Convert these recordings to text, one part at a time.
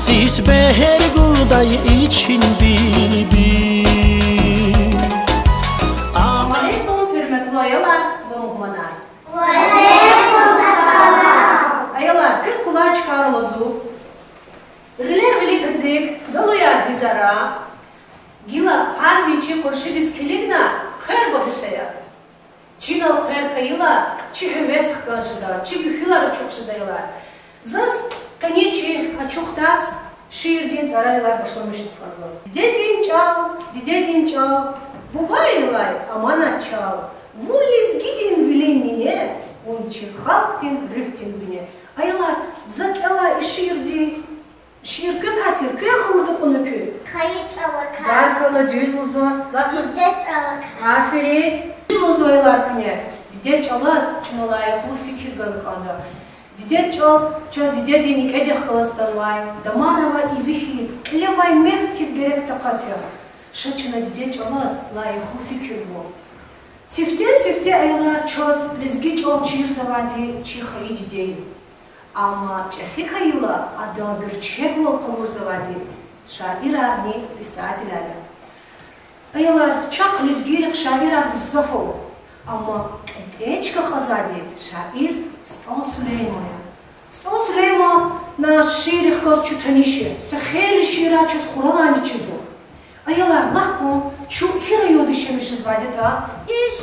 Zis beher guday için bil bil. Aleyküm hürmetli ayalar ve muhmanlar. Ayalar kız kulağa çıkarılacak. Gıler gıli kızık, dalıya dizara. Gila han biçi kurşu diskiligna, kır bakışaya. Çinal kır kayıla, çi hüves karşıda, çi bühüları çok şıdaylar. Zaz, kaniyçi açuktaz, şiirdin zaraylar başlamışız fazla. Didedin çal, bubayılay amana çal. Vulliz gidin bilenine, onun için halktin, rühtin bine. Ayalar, zakala şiirdi, şiir kök atır, köy hamurdu konu köy. Kayıt alaka. Barkala düz uzun, Didet alaka. aferin. Düz uzun ayalar küne. Didet çalaz, çınılayaklı fikir ganık anda. Didet çal, çaz didetin edek kalastan vay. Damarava ivihiz, levay meftkiz gerek takatya. Şaçına didet çalaz, layaklı fikir bu. Sifte ayalar çaz, lizgi çal çiğir zavadi, çiğhayı dideyim. Ama çehi kayıla adam gürçek ol kavur zavadi. Şairarni pisatilerle. Ayalar çak lizgirik şairar kızsafo. Ama eteçka kazadi şair Stal Süleyman'a. Stal Süleyman na şiirih kaz çutanişi. Seheli şiira çöz kuralani çizu. Ayalar lahko çu hira yodu şemişiz vadita.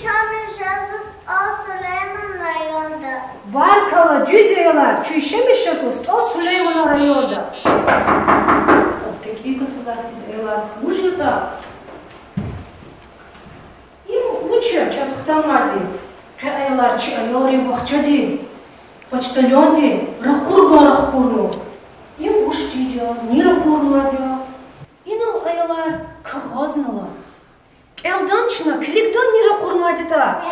Şamişiz Stal Süleyman rayonda. Barkala düz ayalar çu şemişiz Stal Süleyman rayonda. Какие ayalar mujita. Уча час хтамади, ayalar çi ayolrin bahçadiz, почтальонди, рахкурну. Им ушти diyor, ni rakurma diyor. İnu ayalar kağıznala. Eldan çına, klikdan ni rakurma dita.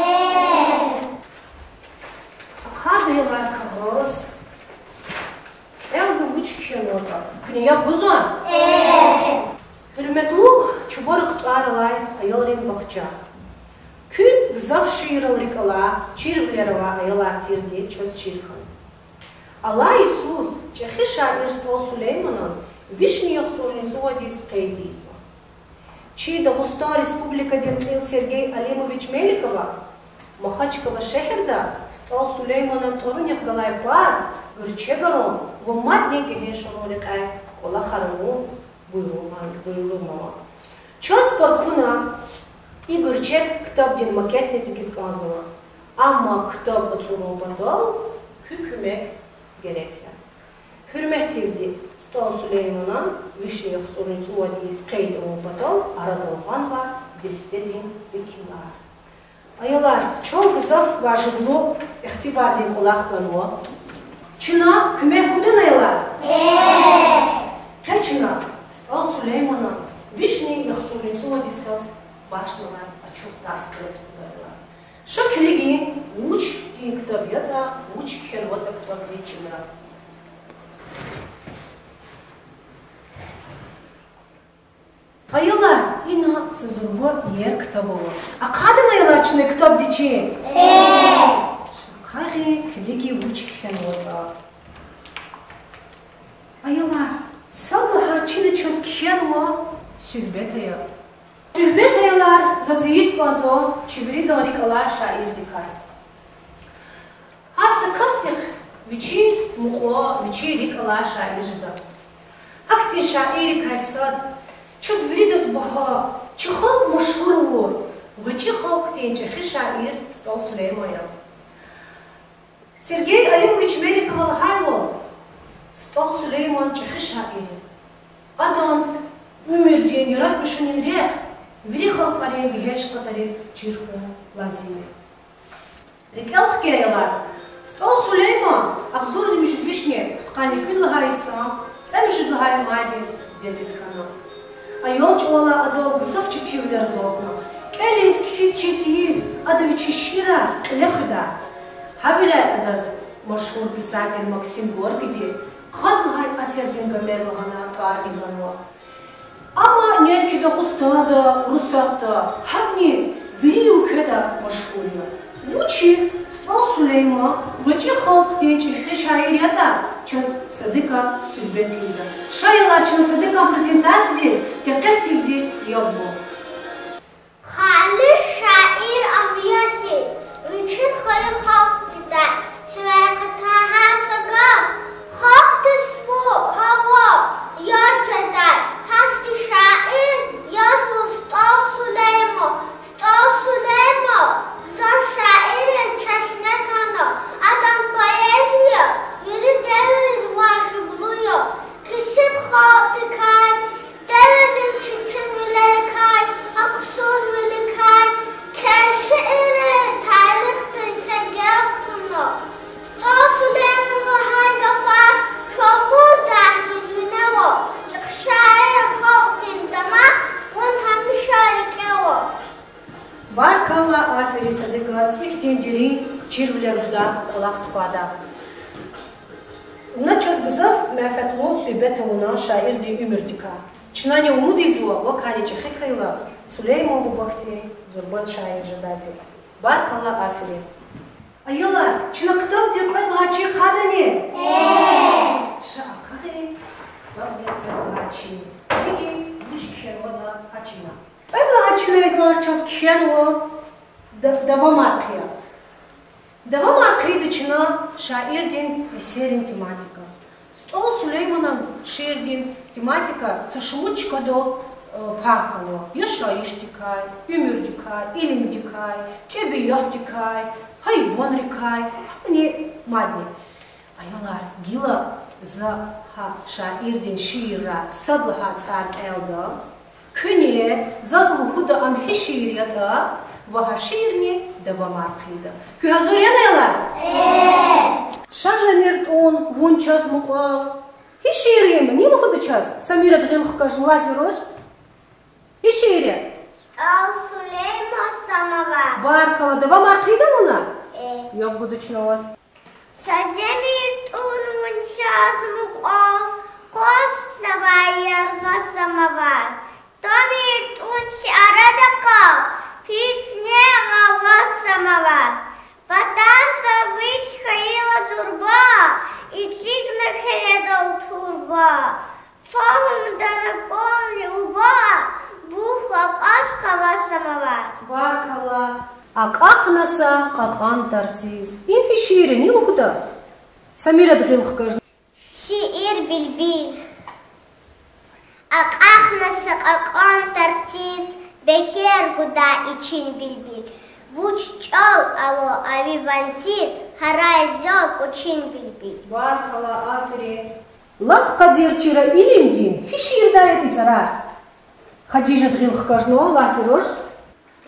Hadi ayalar kağız. Elda uç kiyanota. Kuni yap guzan. Hürmetli çubarık tutaralay ayolrin bahça. Kün gızav şiiril rikala, çirvlerava ayalar tirdi, çöz çirkan. Allah Isus, çehi şair Stal Süleyman'ın vişniyah sorunizodis qeydizma. Çi Dağıstan Respublikadın il Sergey Alemovich Melikova, Makhachkova şehirda Stal Süleyman'ın torunyah galay par, gürçegaron, ve matne geheşonolik ay, kola kharmu buyurulmama. Çöz parkuna, Игорь Чек, kitapdin maketnesi kizgazıma. Ama kitap atılma badal, hükümek gerekli. Hürmetildi Stal Süleyman'a, Vişniyah soruncu vadis qeyd o badal, arada olğan var, destedin vekillar. Ayalar, çok gızaf vajiblu, ihtibardin olaqlanma. Çına, kümek budun ayalar? Çına, Stal Süleyman'a, Vişniyah soruncu vadis başlılar açık ders kılıklarlar. Şu kiligi uç diye kitabiyata, uç kervata kitabı içimler. Ayalar, ina sözünü yer kitabı var. Akadın ayalar içinde kitap diçi? Şakari kiligi uç kervata. Ayalar, sallaha çini çöz kerva, sühbet ayalar. Sühbet ayalar, zaziyiz bazo, çivri darikalar şair dikar. Harsı kastik, viçiz muqla, viçirikalar şair jida. Hakti şairi kaysad, çöz viridas baha, çi halk maşhur olur, viçi halk deyince şair Stal Süleyman'a. Sergey Alemovich Melikova hayvan, Stal Süleyman çi şairi. Adam, ömür diyen yaratmışının rek, Veli halklarıya geç katarız çirku lazime. Rekelh ki ayalar, Stal Süleyman, akzor demişit vişne, tkani küllahaysa, semişit lahay maydis detis kanal. Ayol çoğala adol gısaf çetivler zoltna. Keliz kiz çetiyiz, adoviçi şira, lehüda. Havile adaz maşhur pisatelь Максим Горький, khatlahay aserdin gamerlahana tuar iganwa. Ama nenki Dağıstan'da, Rusat'ta, hamni veri ülkede maşhurlar. Учись, стал Сулейма, вычи халк тенчи шаирята, час садыка суббетида. Шайла чин садыка презентация здесь, тякать где ёбу. Хали шаир авьяси, вычин хали халк туда, свеката хасага, халк тисфу, хава, я чадай, хасти шаир, я стал Сулейма, за шаир чашне кано, адам поэзия, юри девиз ваши блуё, кисип халки кай, девиз читин великай, аксуз великай, кешире тарихтын кегел куно, стал Сулейман хай гафар, шокуз дахиз минево, чак шаир халкин дамах, он хамишари кево. Баркалла афери садыгас, их тендери, чирвлерда, колах тхвада. Уна час гызав, мэфэтло, сюбета уна, шаир ди умердика. Чнане умудизво, вакани чехикайла, Сулейма бубахти, зурбан шаир жадади. Баркалла афери. Айола, чна ктам ди квайла чи хадани? Шаакари, ктам ди квайла чи. Лиги, дишкхен вода ачина. Это человек час кхенво дава маркия. Дава маркия дичина шаирдин серин тематика. Стол Сулеймана шаирдин тематика сашмучка до пахано. Я шаиштикай, юмирдикай, илимдикай, тебе яхдикай, хайвон рекай, не мадни. Айолар гила за шаирдин шиира садлха цар элда. Күне зазлу худа амхиширията вахаширни давамархида. Күхазурянайла? Шажамирт он вунчас муквал. Хиширим, не лухуда час. Самира дгилх кажн лазирош. Хиширя. Стал Сулейма самовар. Баркала давамархида муна? Я буду чновас. Шажамирт он вунчас муквал. Косп завайерга самовар. Томирт он шарадакал, писне гава самовар. Патаса вычхаила зурба, и цигна хедал турба. Фахум да наполни уба, бухла каскава самовар. Баркала. Акахнаса какан тарциз. Им хишире, не лухуда. Самира дгилх кажн. Шиир билбил. Акахнаса какан тарциз, бехер гуда ичин билбил. Вуччал аво авивантиз, харайзёк учин билбил. Баркала афри. Лап кадирчира илимдин, хишир дает ицара. Хадижа дгилх кажно, лазирош.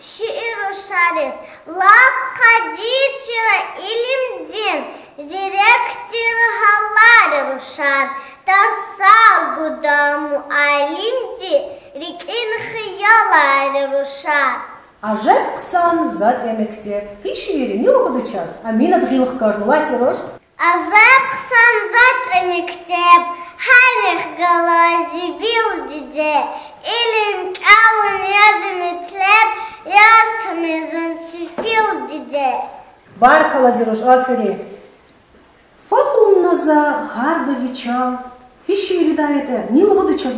Шииру шарис, лап кадирчира илимдин, зиректир халари рушар, тарсар гудаму алимди, рикин хиялари рушар. Ажеп ксан зат эмекте. Хишири, не лухуда час. Амина дгилх кажно, лазирош. Ажеп ксан зат эмектеп, ханих галази бил диде, илим калун язымитлеп, ястамизун сифил диде. Барка лазирош афери. Фахум наза гарда вичал. Хишири даете, не лухуда час.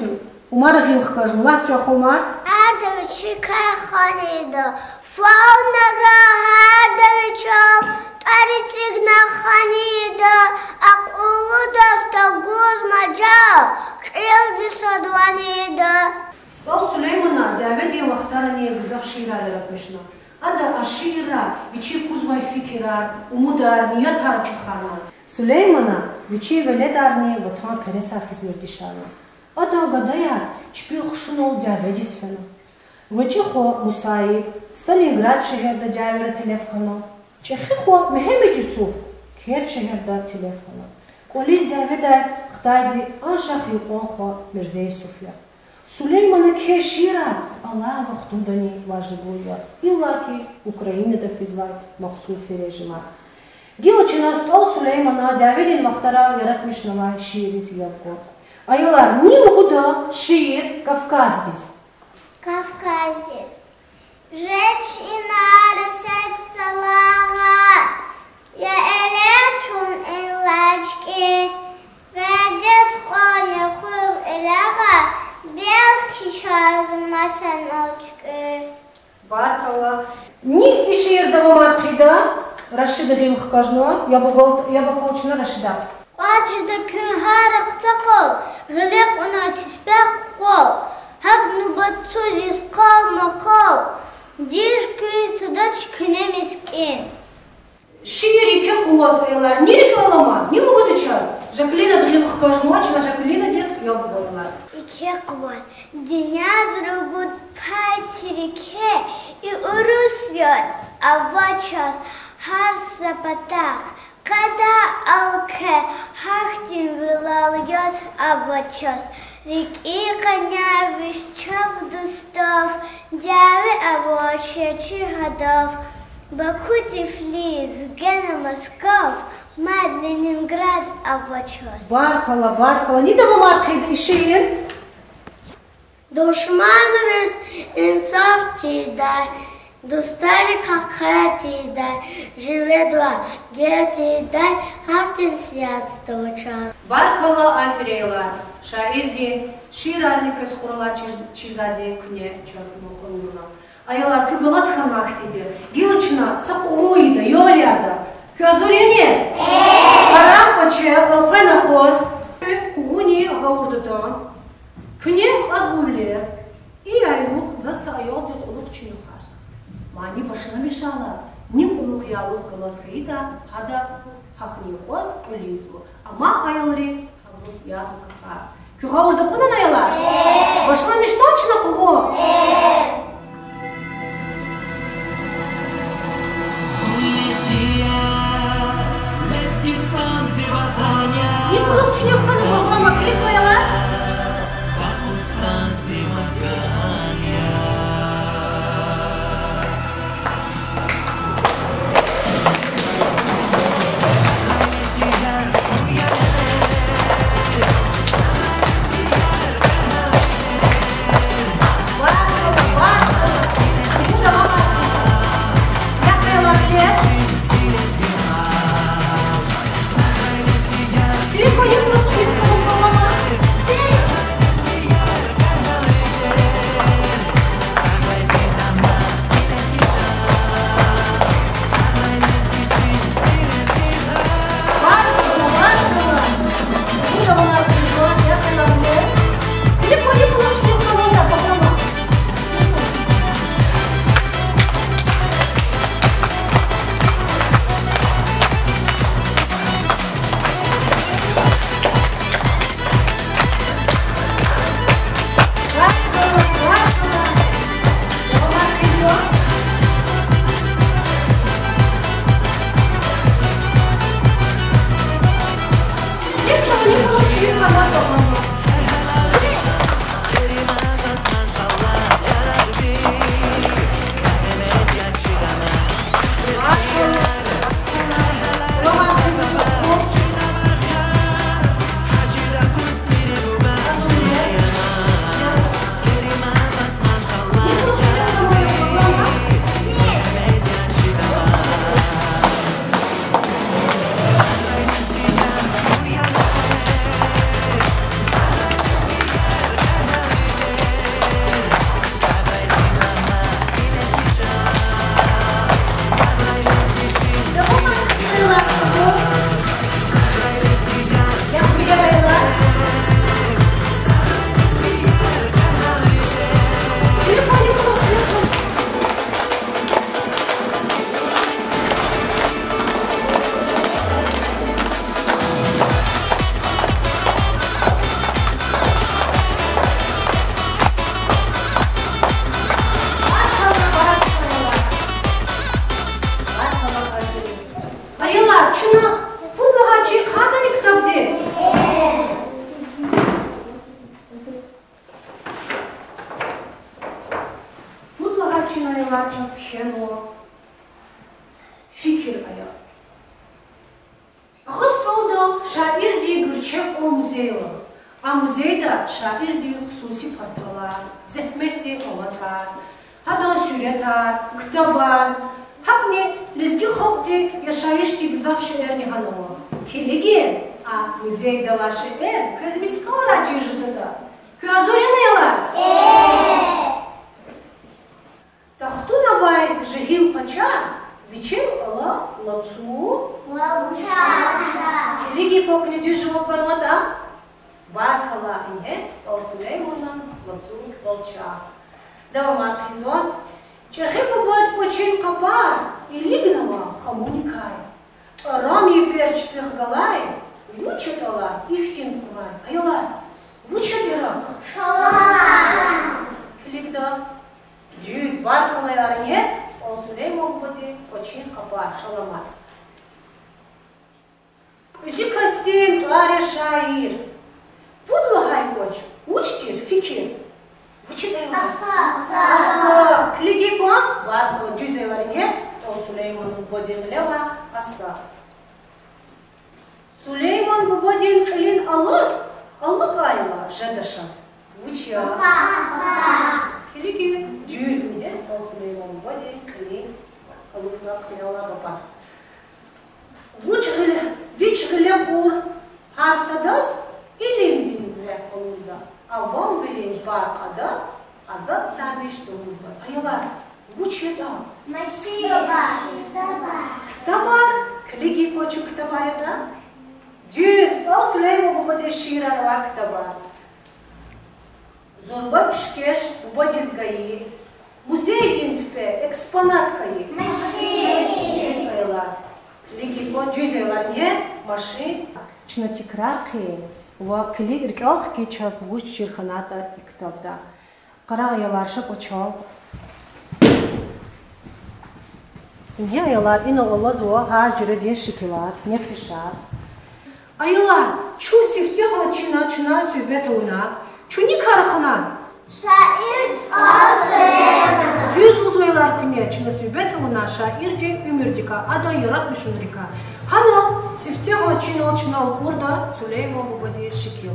Умара дгилх кажно, лачо хумар. Ардавичика ханида, фал наза хардавичал, тарицигна ханида, акулу дафта гузмаджал, килди садванида. Стал Сулеймана, диабети вахтарани гзавшира лератмишна. Ада ашира, вичи кузмай фикирар, умудар, ниятар чухарна. Сулеймана, вичи веледарни, ватма пересар хизмирдишарна. Ада гадаяр, чпил хшунол диабетис фена. Вачихо Мусаиб, Сталинград шехерда диавера телефона. Чехихо Мехемед Юсуф, Кер шехерда телефона. Колис диаведа хтади аншах юконхо Мирзей Суфья. Сулеймана кешира, Аллах вахтудани важигуя. Иллаки Украина да физвай махсуси режима. Гилочина стол Сулеймана диаведин вахтара яратмишнава шириз явко. Айылар, не лухуда шиир Кавказдис. Кавказдис. Rzecz inna set salaga. Ja eletron ilaçki. Vedet kone kuv ilaga. Belki şazımlasan oçku. Баркала. Ни иширдава марқида, Рашида бимх кажно, я бы колчина Рашида. Acıda kün harık takıl, gılek ona tisbek kol. Hak nubatsulis kalma kol. Diş küy tıdaç küne miskin. Шири ке кулат элар, ни реке алама, ни лугуды час. Жаклина бимх кажно, чина Жаклина дед, я бы болла. İki kıvat, dünya grugut patirike, и урусьет, авачас, har запатах. Когда алке хахтин вылальет авачас, реки коня вищав дустов, дяви авачачи годов. Баку Тифлис, Гена Москов, Мад Ленинград авачас. Баркала, ни дава марқида ишир. Душманов инцов дай, достали как дай, живе два, дети дай, хатин сиятство час. Баркала афирейла, шаирди, ширарни көз хурала чизади күне час мукулуна. Аялар күгылат хамактиди, гилычна сакуида, йоляда. Көзурене? Карапаче, алпена коз, кугуни гаурдадан. Күне азгулер, и айлук заса аял ди кулук чуюхар. Мани башына мешала, ни кулук ялук галаскаида, хада хахни коз улизу. Ама аялри хабус язу кафар. Кю гаурда кунан аялар? Башына мештачна кугу? Ни кулук чуюхар кулук маклик аялар? Fikir aya. Ağustos'ta şair diye Gürçek o müzeyi var. A müzeyde şair diye hususi partalar, zahmet diye avatar. Hadan süretar, kitabar, hakni lezgi xalqdi yaşayışdi zavşelerni hanımı. Kelegi, muzeyde var şeker, közümüz kalır açıcıda da. Közür yanıyorlar. Tahtuna vay jehil paça, viçil ala lacу. Kelegi pokni düzüvü kanmada, Barkala inhet, stol Süleyman'ın lacу volça. Devam arkizon. Чехипа будет очень копар, и лигнова хамуникай. Рами перч пехгалай, вучетала ихтин кулай. Айла, вучетера. Шалам. Лигда. Дюз баркалай арине, стол Сулейман будет очень копар, шаламат. Üzü kastım tuare şair. Pudluhay koç, uçtir fikir. Аса. Клиги по варко дюзеварине, стол Сулейман'ın bodinleva asa. Süleyman bu bodin klin alır, allık ayla jadaşa. Uçya. Kligi düzmine, stol Süleyman'ın bodin klin allıksa klinola baba. Viç gılepur harsadas ilim dinle kolunda. Avam bilin barkada azat sabiş doğumda. Ayılar, bu çeta. Ktabar, kligi koçu ktabar eda. Düz, al Süleyman bu bode şirar va ktabar. Zorba pişkeş bu bode zgayi. Muzey din pipe, eksponat kayi. Düz ayılar. Kligi koçu düz ayılar ne? Maşin. Çuna tekrar ki. Ve kligi irkağ ki çaz vuç çirhanata iktabda. Qara yalarşı poçal. Ne ayılar inolala zuva ha cüredin şikilar, ne xişar. Ayılar, çu siftiha çına sübet ona, çu ni karıxına? Şair Süleyman. Düz uzaylar küne çına sübet ona şair de ümürdika, adan yaratmışındika. Hanal siftiha çına kurda Süleyman bu badi şikil.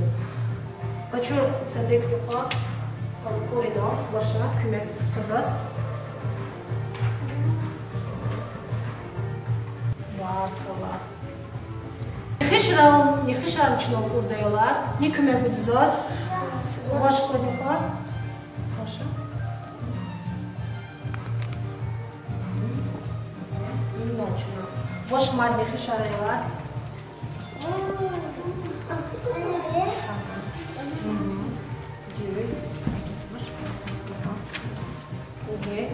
Kaçu sadek sefa. Koridor, başına kümek sazaz. Barkala. Nexişar için okurdayolar. Ne kümek uduzaz. Baş kodiklar. Başa. Baş mal nexişar yolar.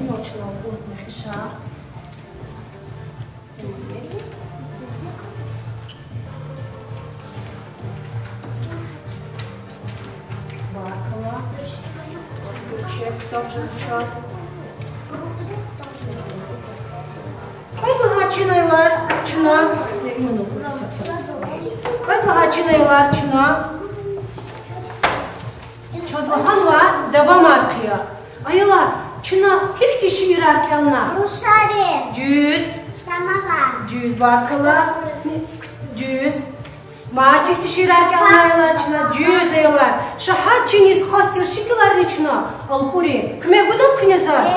Ночного плотных шар. Баркала. Ключек, сок час. Кайла чинайlar, чина. Кайла чинайlar, чина. Çözlahan var, devam arkaya. Ayılar. Çına hiç dişi yürerkenler. Ruşari. Düz. Samavar. Düz bakıla. Düz. Maç hiç dişi yürerkenler ayılar çına. Düz ayılar. Şahat çiniz hastır şıkılar çına. Alkuri. Küme gudum künezaz.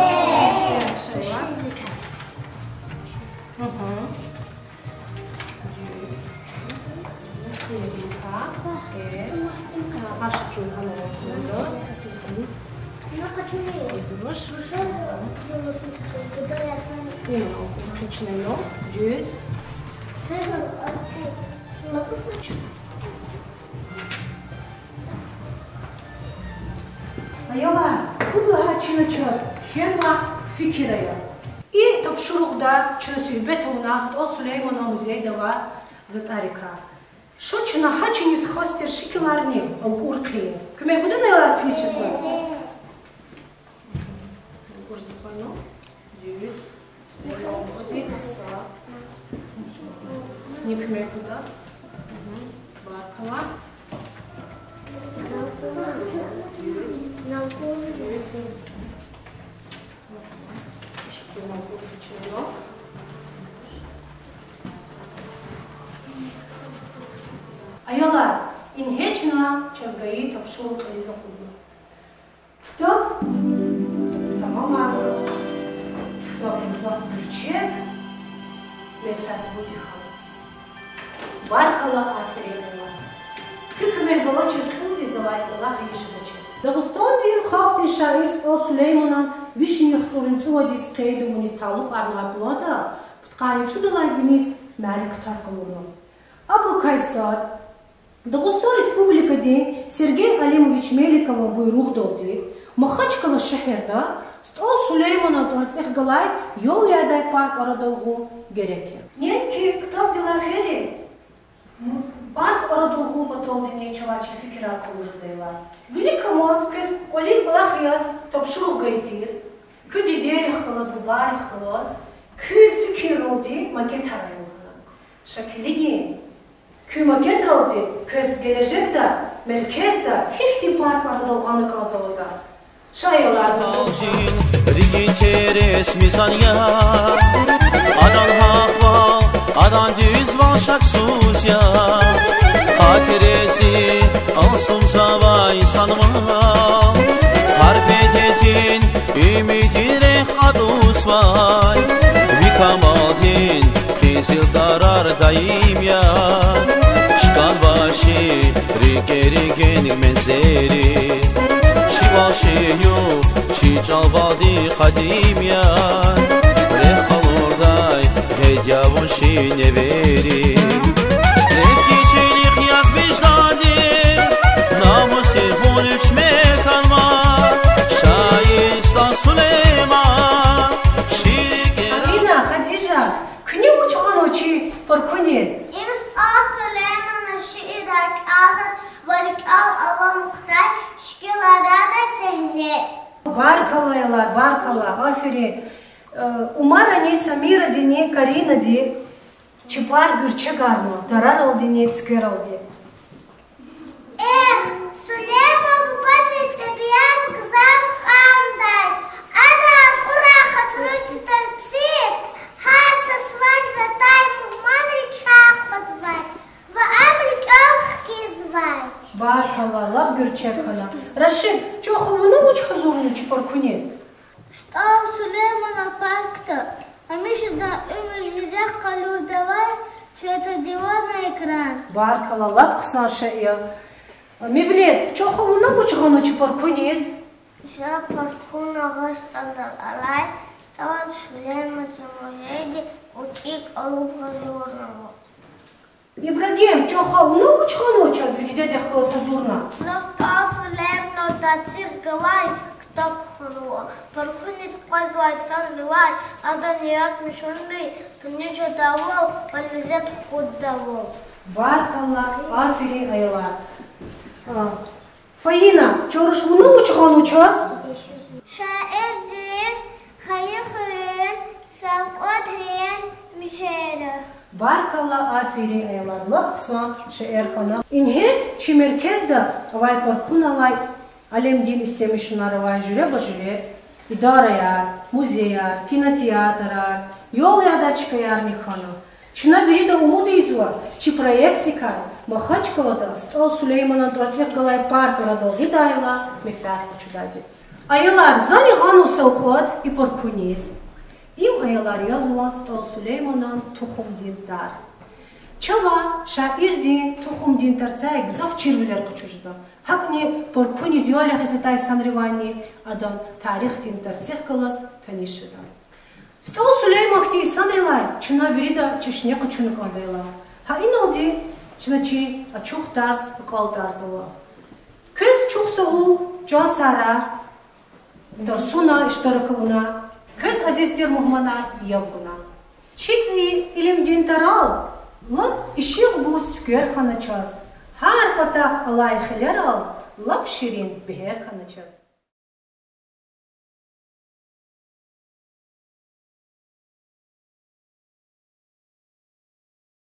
Начинаем. Düz. Ayala, kudlaha çına çöz. Henla fikiraya. И топшурухда чына сүйбет у нас стол Сулеймана музейда ва затарика. Шо чына хачинис хостер шикиларни алкурки. Кме гудана ялар пичетса? Алкурзихано. Düz. Не кме куда. Баркала. Ayala, inhechna chazgayi tapshur kaliza kudu. Кто? Tamam. Ama bakın zat gürçek mefet budihan. Barkala afereyler. Hükümet dola çizkin dizavay Allah yaşadıcı. Dağıstan din halk de şair Stal Süleyman'ın vişin yıhtırıncı vadis kaydı muniz taluf arna bulada putkanı dalay viniz malik tarqılını. Abu Kaysar Dağıstan Respublika din Sergey Alemovich Melikova buyruq doldi. Mahaçkala şehirde Stal Süleyman'ın tortsih galay yol yaday park aradılğı gerekir. Ne ki kitap dilar heri Парк Арадулху батолдине чавачи фикера кулуждайла. Великомоз көз колик лахяс топшуру гайтир. Кü дидерих калаз бубарих калаз. Кü fikir oldi maket arayıldı. Şakiligi. Kü maket oldi köz gelecekte merkezde hiçti park Aradulğanı kazavada. Şayalar Rigi teres misanya Adan hava Adan düz valşak sus ya Hateresi alsım zavay sanmam Harbedetin ümidi rekadus vay Vikamadin fizil darar daim ya Şkan başı rige menzeriz Şivaşiyu şicavadi kadim ya Rekhalorday hedyavun şine verir Eski çelik yak vicdadir Namusi vun içmek alma Şair Stal Süleyman Alina, Khadija, küne uçağın uçi parkuniz. Im Stal Süleyman'ın şiirak azat Varik al muhtay şkilara da sehne. Barkalaylar, barkala, aferin. Umara ne Samira dine Karina di Çipar gürçe garno, tarar al dine tsker al di. Süleyman bu batı tebiyat kızaf kanday. Adam urahat rütü tartsit. Har sasvay zatay mumanrik şakot vay. Ve amrik alh kiz vay. Barkala, lab gürçe kana. Raşid, çoğuvunu uç hazurunu çipar kuniz. Stal Süleyman'a parkta. Hamisha ömürlüde kalur davay. Şöyle divana ekran. Barkala, lab kısa şeye. Mevlid, çoğuvunu uç hazurunu çipar kuniz. Şa parkuna gastandar alay. Stal Süleyman çamajedi uçik alup hazurnavu. İbrahim, çoğuvunu uç hazurunu çaz, vidide dehkala hazurna. Stal Süleyman'a tatsir gavay. Kitap kuru. Parkunis qazvay sanrivay. Adan yaratmış onri. Tınıca davav. Valizet kuddavav. Barkala, aferin ayalar. Faina, çoruşunu uçağın uçaz. Şair diz. Hayır hürün. Salqot hürün. Müşehre. Barkala, aferin ayalar. Lab kısa şeir kana. İnhe çimerkezde vay parkunalay. Alemdin istemişinler vay jüre bajüre. İdaraya, muzeya, kinotiyatra, yol ya da çıkayar mekana. Şuna veri de umudu izva. Çi proyektikar. Mahaçkala'da Stal Süleyman'ın tortsih galay park aradolgi dayla mefrat uçudadı. Ayalar zani ganu salkot i parkuniz. İm ayalar yazılan Stal Süleyman'ın tohum dindar. Çava şair din tohum din tartsay gzaf çirviler kuçujda. Hakni parkuniz yola hizatay sanrivani adan tarih din tartsih galas tanışıdan. Stal Süleyman kti sanrilay çına veri de çeşne kuçunuk adayla. Ha inaldi çınaçı açuq tarz qal tarzıla. Köz çok soğul can sarar. Darsuna iştarakına. Köz azizdir muhmana yavguna. Şitsi ilim din taral. Lab işiq buz skör kanachaz. Har patak alay khiler al. Lab şirin beher kanachaz.